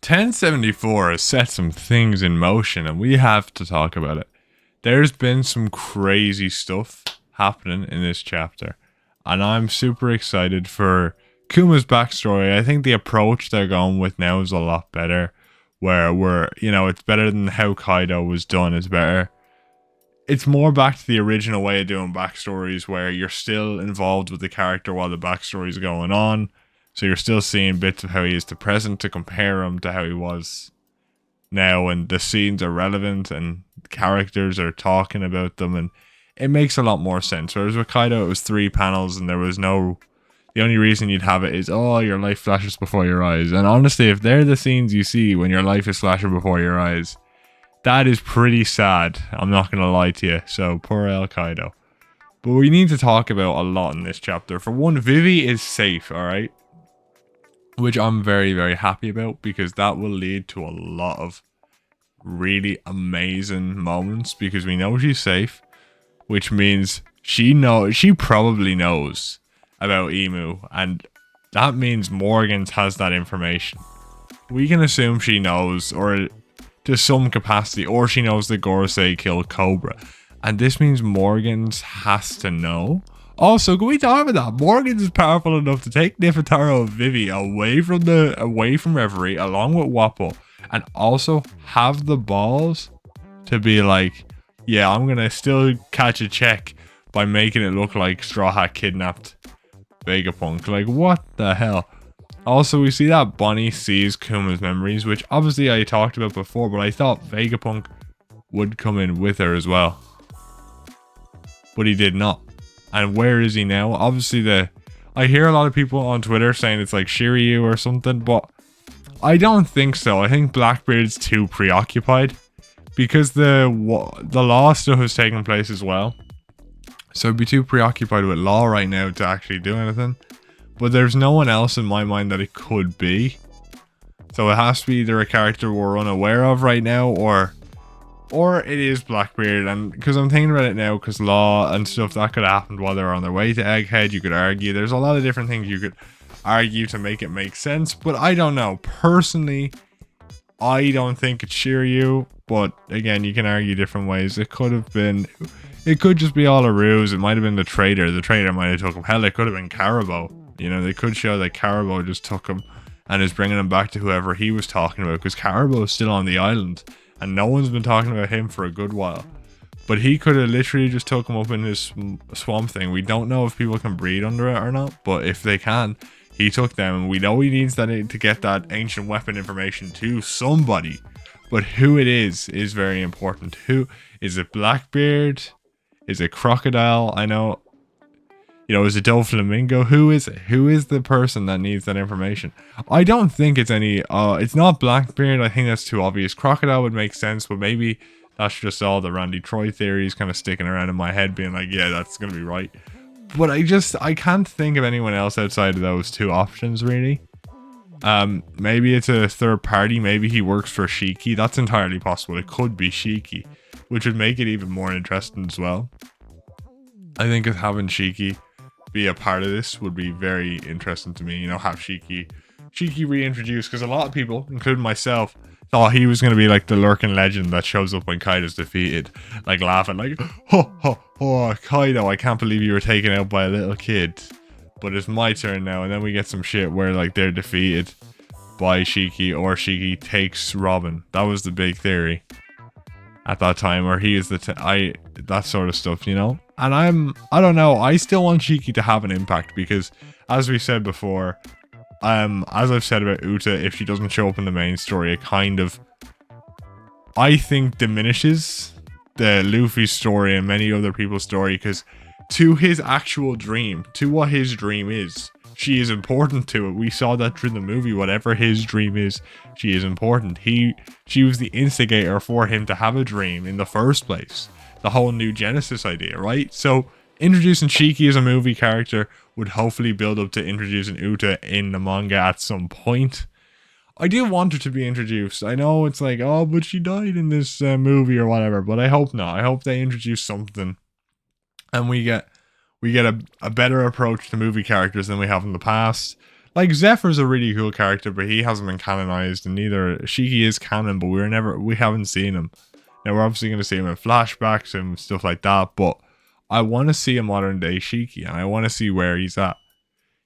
1074 has set some things in motion and we have to talk about it. There's been some crazy stuff happening in this chapter, and I'm super excited for Kuma's backstory. I think the approach they're going with now is a lot better, where it's better than how Kaido was done. It's better. It's more back to the original way of doing backstories, where you're still involved with the character while the backstory is going on. So you're still seeing bits of how he is to present to compare him to how he was now, and the scenes are relevant and characters are talking about them, and it makes a lot more sense. Whereas with Kaido, it was 3 panels and there was no... The only reason you'd have it is, oh, your life flashes before your eyes. And honestly, if they're the scenes you see when your life is flashing before your eyes, that is pretty sad. I'm not going to lie to you. So, poor El Kaido. But we need to talk about a lot in this chapter. For one, Vivi is safe, alright? Which I'm very, very happy about, because that will lead to a lot of really amazing moments, because we know she's safe, which means she probably knows about Emu, and that means Morgans has that information. We can assume she knows, or to some capacity, or she knows that Gorosei killed Cobra, and this means Morgans has to know. Also, can we talk about that? Morgans is powerful enough to take Nefertaro and Vivi away from Reverie, along with Wappo, and also have the balls to be like, yeah, I'm gonna still catch a check by making it look like Straw Hat kidnapped Vegapunk. Like, what the hell? Also, we see that Bonnie sees Kuma's memories, which obviously I talked about before, but I thought Vegapunk would come in with her as well. But he did not. And where is he now? Obviously, I hear a lot of people on Twitter saying it's like Shiryu or something, but I don't think so. I think Blackbeard's too preoccupied, because the law stuff is taking place as well. So he'd be too preoccupied with law right now to actually do anything. But there's no one else in my mind that it could be. So it has to be either a character we're unaware of right now, or it is Blackbeard. And because I'm thinking about it now, because law and stuff, that could have happened while they were on their way to Egghead. You could argue. There's a lot of different things you could argue to make it make sense. But I don't know. Personally, I don't think it's Shiryu. But again, you can argue different ways. It could have been... It could just be all a ruse. It might have been the traitor. The traitor might have took him. Hell, it could have been Carabo. You know, they could show that Carabo just took him and is bringing him back to whoever he was talking about, because Carabo is still on the island and no one's been talking about him for a good while. But he could have literally just took him up in his swamp thing. We don't know if people can breathe under it or not, but if they can, he took them, and we know he needs that to get that ancient weapon information to somebody. But who it is very important. Who is it? Blackbeard? Is it Crocodile? I know, is it Doflamingo? Who is it? Who is the person that needs that information? I don't think it's it's not Blackbeard. I think that's too obvious. Crocodile would make sense, but maybe that's just all the Randy Troy theories kind of sticking around in my head, being like, yeah, that's going to be right. But I can't think of anyone else outside of those 2 options, really. Maybe it's a third party. Maybe he works for Shiki. That's entirely possible. It could be Shiki, which would make it even more interesting as well. I think having Shiki be a part of this would be very interesting to me. Have Shiki reintroduced, because a lot of people, including myself, thought he was going to be like the lurking legend that shows up when Kaido's defeated, like laughing like, oh, Kaido, I can't believe you were taken out by a little kid. But it's my turn now, and then we get some shit where like they're defeated by Shiki, or Shiki takes Robin. That was the big theory at that time, or he is that sort of stuff, And I don't know, I still want Shiki to have an impact, because as we said before, as I've said about Uta, if she doesn't show up in the main story, it kind of, I think, diminishes the Luffy story and many other people's story, because to his actual dream, to what his dream is, she is important to it. We saw that through the movie. Whatever his dream is, she is important. She was the instigator for him to have a dream in the first place. The whole New Genesis idea, right? So introducing Shiki as a movie character would hopefully build up to introducing Uta in the manga at some point. I do want her to be introduced. I know it's like, oh, but she died in this movie or whatever, but I hope not. I hope they introduce something and we get a better approach to movie characters than we have in the past. Like Zephyr's a really cool character, but he hasn't been canonized, and neither Shiki is canon, but we haven't seen him. Now we're obviously going to see him in flashbacks and stuff like that, but I want to see a modern day Shiki, and I want to see where he's at.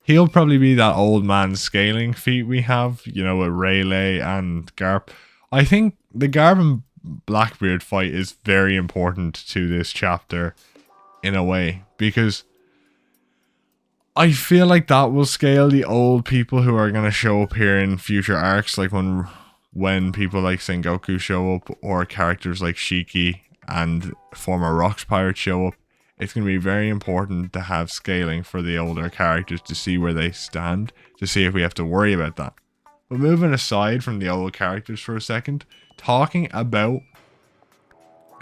He'll probably be that old man scaling feat we have, you know, with Rayleigh and Garp. I think the Garp and Blackbeard fight is very important to this chapter in a way, because I feel like that will scale the old people who are going to show up here in future arcs, like when people like Sengoku show up, or characters like Shiki and former Rocks Pirates show up. It's going to be very important to have scaling for the older characters to see where they stand, to see if we have to worry about that. But moving aside from the old characters for a second, talking about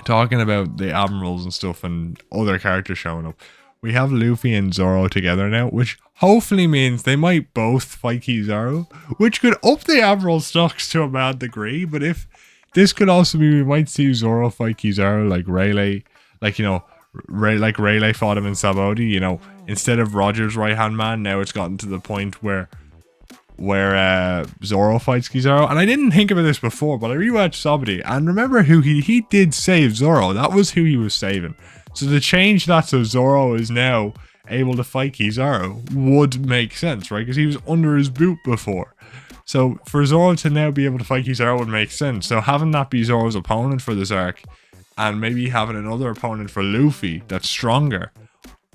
the admirals and stuff and other characters showing up. We have Luffy and Zoro together now, which hopefully means they might both fight Kizaru, which could up the admiral stocks to a mad degree. But if this could also be, we might see Zoro fight Kizaru like Rayleigh, like, you know, like Rayleigh fought him in Sabaody, you know, instead of Roger's right hand man, now it's gotten to the point where Zoro fights Kizaru. And I didn't think about this before, but I rewatched Sabaody and remember who he did save Zoro. That was who he was saving. So to change that so Zoro is now able to fight Kizaru would make sense, right? Because he was under his boot before. So for Zoro to now be able to fight Kizaru would make sense. So having that be Zoro's opponent for this arc, and maybe having another opponent for Luffy that's stronger,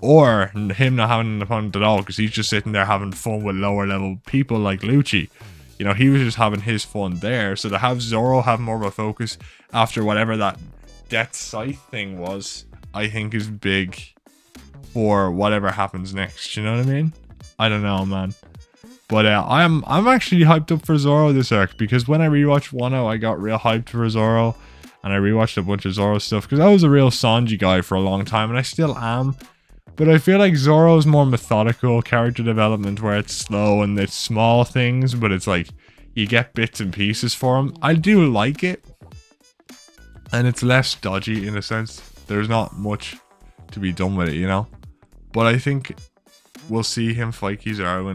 or him not having an opponent at all because he's just sitting there having fun with lower level people like Lucci. You know, he was just having his fun there. So to have Zoro have more of a focus after whatever that Death Scythe thing was, I think is big for whatever happens next. You know what I mean? I don't know, man. But I'm actually hyped up for Zoro this arc, because when I rewatched Wano, I got real hyped for Zoro, and I rewatched a bunch of Zoro stuff because I was a real Sanji guy for a long time, and I still am. But I feel like Zoro's more methodical character development, where it's slow and it's small things, but it's like you get bits and pieces for him. I do like it, and it's less dodgy in a sense. There's not much to be done with it, you know. But I think we'll see him fight Kizaru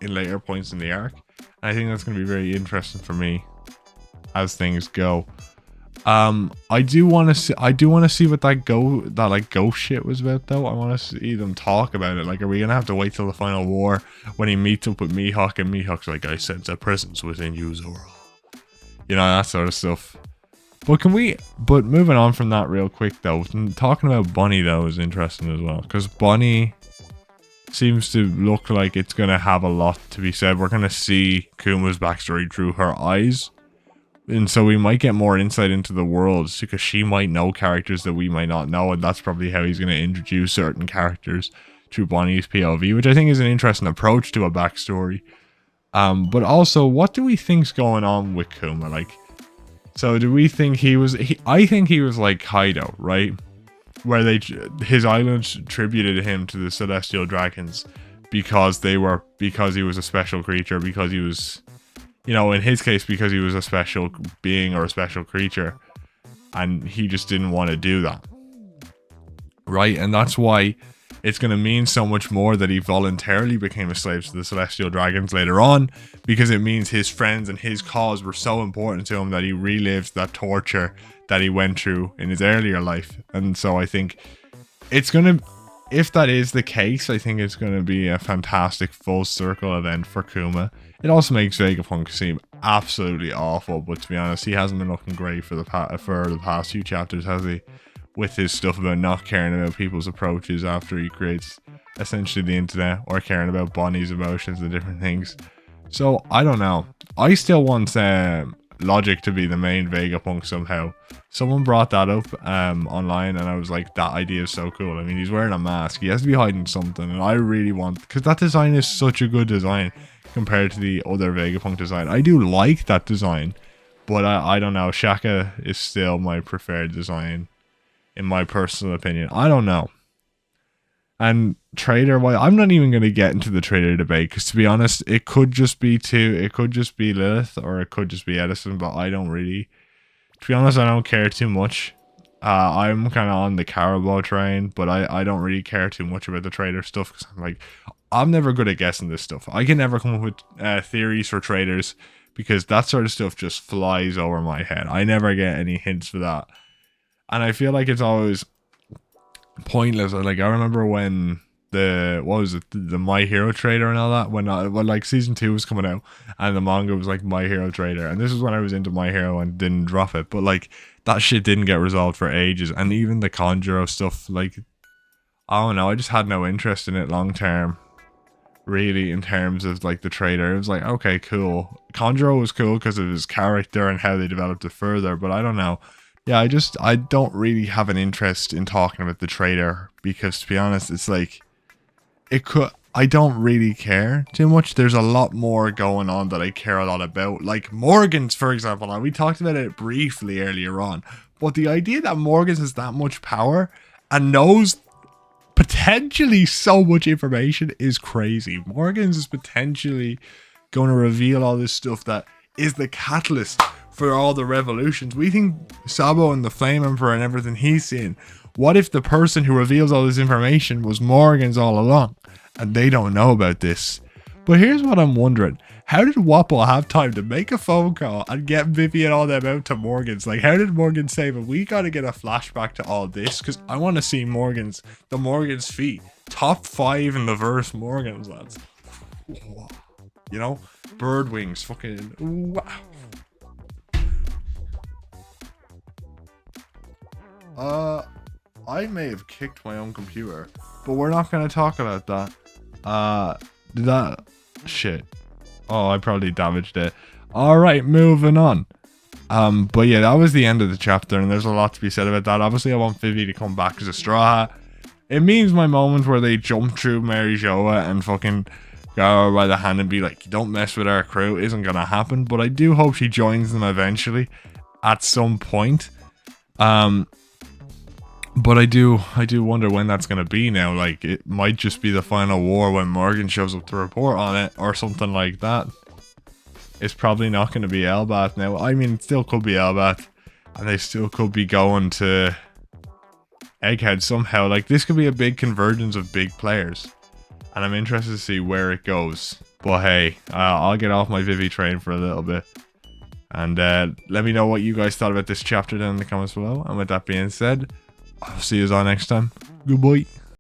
in later points in the arc. And I think that's going to be very interesting for me as things go. I do want to see what that ghost shit was about, though. I want to see them talk about it. Like, are we gonna have to wait till the final war when he meets up with Mihawk and Mihawk's like, I sense a presence within you, Zoro. You know, that sort of stuff. But moving on from that real quick, though, talking about Bunny, though, is interesting as well, because Bunny seems to look like it's gonna have a lot to be said. We're gonna see Kuma's backstory through her eyes. And so we might get more insight into the world, because she might know characters that we might not know, and that's probably how he's going to introduce certain characters through Bonnie's POV, which I think is an interesting approach to a backstory. But also, what do we think's going on with Kuma? Like, so do we think I think he was like Kaido, right? Where his islands tributed him to the Celestial Dragons because he was a special creature, because he was, you know, in his case, because he was a special being or a special creature, and he just didn't want to do that. Right? And that's why it's going to mean so much more that he voluntarily became a slave to the Celestial Dragons later on, because it means his friends and his cause were so important to him that he relived that torture that he went through in his earlier life. And so I think it's going to, if that is the case, I think it's going to be a fantastic full circle event for Kuma. It also makes Vegapunk seem absolutely awful, but to be honest, he hasn't been looking great for the past few chapters, has he? With his stuff about not caring about people's approaches after he creates essentially the internet, or caring about Bonnie's emotions and different things. So I don't know. I still want Logic to be the main Vegapunk somehow. Someone brought that up online, and I was like, that idea is so cool. I mean, he's wearing a mask. He has to be hiding something, and I really want, because that design is such a good design compared to the other Vegapunk design. I do like that design, but I don't know. Shaka is still my preferred design, in my personal opinion. I don't know. And Trader, well, I'm not even going to get into the Trader debate, because to be honest, it could just be Lilith, or it could just be Edison, but I don't really, to be honest, I don't care too much. I'm kind of on the Carabao train, but I don't really care too much about the Trader stuff, because I'm like, I'm never good at guessing this stuff. I can never come up with theories for traders because that sort of stuff just flies over my head. I never get any hints for that. And I feel like it's always pointless. Like, I remember when the My Hero Trader and all that, when like season 2 was coming out and the manga was like My Hero Trader, and this is when I was into My Hero and didn't drop it, but like that shit didn't get resolved for ages. And even the Conjuro stuff, like, I don't know, I just had no interest in it long term, really, in terms of like the trader. It was like, okay, cool. Conjuro was cool because of his character and how they developed it further, but I don't know. Yeah, I don't really have an interest in talking about the trader because, to be honest, it's like, I don't really care too much. There's a lot more going on that I care a lot about. Like Morgans, for example. Now, we talked about it briefly earlier on, but the idea that Morgans has that much power and knows potentially so much information is crazy. Morgans is potentially going to reveal all this stuff that is the catalyst for all the revolutions. We think Sabo and the Flame Emperor and everything he's seen. What if the person who reveals all this information was Morgans all along and they don't know about this? But here's what I'm wondering. How did Wapol have time to make a phone call and get Vivi and all them out to Morgans? Like, how did Morgan save him? We gotta get a flashback to all this because I want to see the Morgans feat. Top 5 in the verse Morgans, lads. You know? Bird wings, fucking wow. I may have kicked my own computer, but we're not going to talk about that. Shit. Oh, I probably damaged it. Alright, moving on. But yeah, that was the end of the chapter, and there's a lot to be said about that. Obviously, I want Vivi to come back as a Straw Hat. It means my moment where they jump through Mary Joa and fucking go her by the hand and be like, don't mess with our crew, isn't going to happen. But I do hope she joins them eventually at some point. But I do wonder when that's going to be now. Like, it might just be the final war when Morgan shows up to report on it or something like that. It's probably not going to be Elbath now. I mean, it still could be Elbath, and they still could be going to Egghead somehow. Like, this could be a big convergence of big players, and I'm interested to see where it goes. But hey, I'll get off my Vivi train for a little bit. And let me know what you guys thought about this chapter down in the comments below. And with that being said, I'll see you all next time. Goodbye.